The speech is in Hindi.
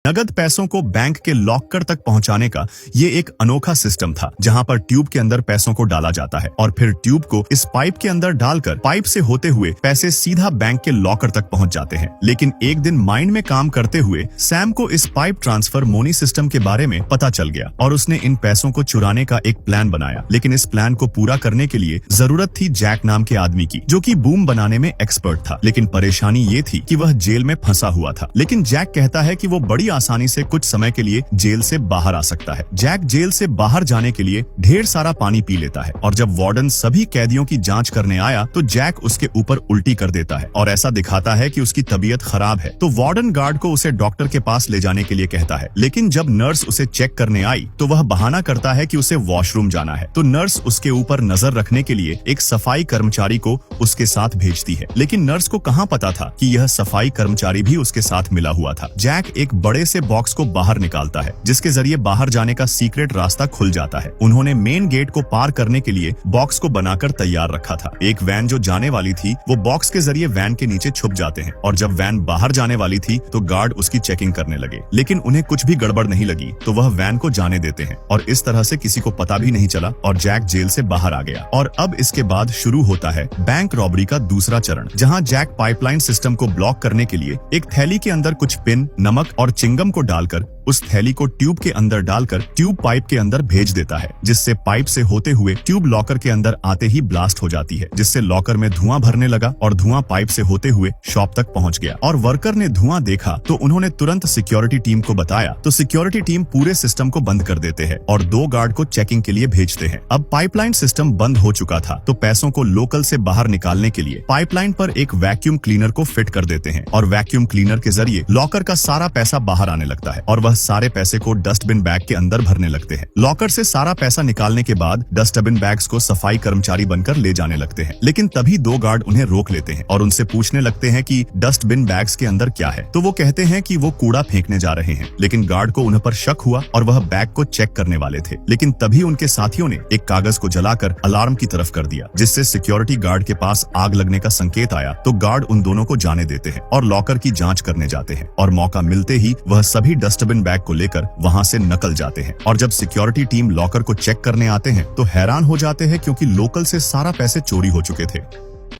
नगद पैसों को बैंक के लॉकर तक पहुंचाने का ये एक अनोखा सिस्टम था, जहां पर ट्यूब के अंदर पैसों को डाला जाता है और फिर ट्यूब को इस पाइप के अंदर डालकर पाइप से होते हुए पैसे सीधा बैंक के लॉकर तक पहुंच जाते हैं। लेकिन एक दिन माइंड में काम करते हुए सैम को इस पाइप ट्रांसफर मोनी सिस्टम के बारे में पता चल गया और उसने इन पैसों को चुराने का एक प्लान बनाया। लेकिन इस प्लान को पूरा करने के लिए जरूरत थी जैक नाम के आदमी की, जो कि बूम बनाने में एक्सपर्ट था। लेकिन परेशानी ये थी कि वह जेल में फंसा हुआ था। लेकिन जैक कहता है कि वो बड़ी आसानी से कुछ समय के लिए जेल से बाहर आ सकता है। जैक जेल से बाहर जाने के लिए ढेर सारा पानी पी लेता है और जब वार्डन सभी कैदियों की जांच करने आया तो जैक उसके ऊपर उल्टी कर देता है और ऐसा दिखाता है कि उसकी तबीयत खराब है। तो वार्डन गार्ड को उसे डॉक्टर के पास ले जाने के लिए कहता है। लेकिन जब नर्स उसे चेक करने आई तो वह बहाना करता है कि उसे वॉशरूम जाना है। तो नर्स उसके ऊपर नजर रखने के लिए एक सफाई कर्मचारी को उसके साथ भेजती है। लेकिन नर्स को कहाँ पता था कि यह सफाई कर्मचारी भी उसके साथ मिला हुआ था। जैक एक बड़े से बॉक्स को बाहर निकालता है, जिसके जरिए बाहर जाने का सीक्रेट रास्ता खुल जाता है। उन्होंने मेन गेट को पार करने के लिए बॉक्स को बनाकर तैयार रखा था। एक वैन जो जाने वाली थी वो बॉक्स के जरिए वैन के नीचे छुप जाते हैं और जब वैन बाहर जाने वाली थी तो गार्ड उसकी चेकिंग करने लगे। लेकिन उन्हें कुछ भी गड़बड़ नहीं लगी तो वह वैन को जाने देते हैं और इस तरह से किसी को पता भी नहीं चला और जैक जेल से बाहर आ गया। और अब इसके बाद शुरू होता है बैंक रॉबरी का दूसरा चरण, जहाँ जैक पाइपलाइन सिस्टम को ब्लॉक करने के लिए एक थैली के अंदर कुछ पिन, नमक और चिंगम को डालकर उस थैली को ट्यूब के अंदर डालकर ट्यूब पाइप के अंदर भेज देता है, जिससे पाइप से होते हुए ट्यूब लॉकर के अंदर आते ही ब्लास्ट हो जाती है, जिससे लॉकर में धुआं भरने लगा और धुआं पाइप से होते हुए शॉप तक पहुंच गया। और वर्कर ने धुआं देखा तो उन्होंने तुरंत सिक्योरिटी टीम को बताया तो सिक्योरिटी टीम पूरे सिस्टम को बंद कर देते हैं और 2 गार्ड को चेकिंग के लिए भेजते हैं। अब पाइपलाइन सिस्टम बंद हो चुका था तो पैसों को लोकल से बाहर निकालने के लिए पाइपलाइन पर एक वैक्यूम क्लीनर को फिट कर देते हैं और वैक्यूम क्लीनर के जरिए लॉकर का सारा पैसा बाहर आने लगता है और वह सारे पैसे को डस्टबिन बैग के अंदर भरने लगते हैं। लॉकर से सारा पैसा निकालने के बाद डस्टबिन बैग्स को सफाई कर्मचारी बनकर ले जाने लगते हैं। लेकिन तभी 2 गार्ड उन्हें रोक लेते हैं और उनसे पूछने लगते हैं कि डस्टबिन बैग्स के अंदर क्या है। तो वो कहते हैं कि वो कूड़ा फेंकने जा रहे हैं। लेकिन गार्ड को उन पर शक हुआ और वह बैग को चेक करने वाले थे। लेकिन तभी उनके साथियों ने एक कागज को जलाकर अलार्म की तरफ कर दिया, जिससे सिक्योरिटी गार्ड के पास आग लगने का संकेत आया। तो गार्ड उन दोनों को जाने देते हैं और लॉकर की जांच करने जाते हैं और मौका मिलते ही वह सभी डस्टबिन बैग को लेकर वहां से निकल जाते हैं। और जब सिक्योरिटी टीम लॉकर को चेक करने आते हैं तो हैरान हो जाते हैं, क्योंकि लोकल से सारा पैसे चोरी हो चुके थे।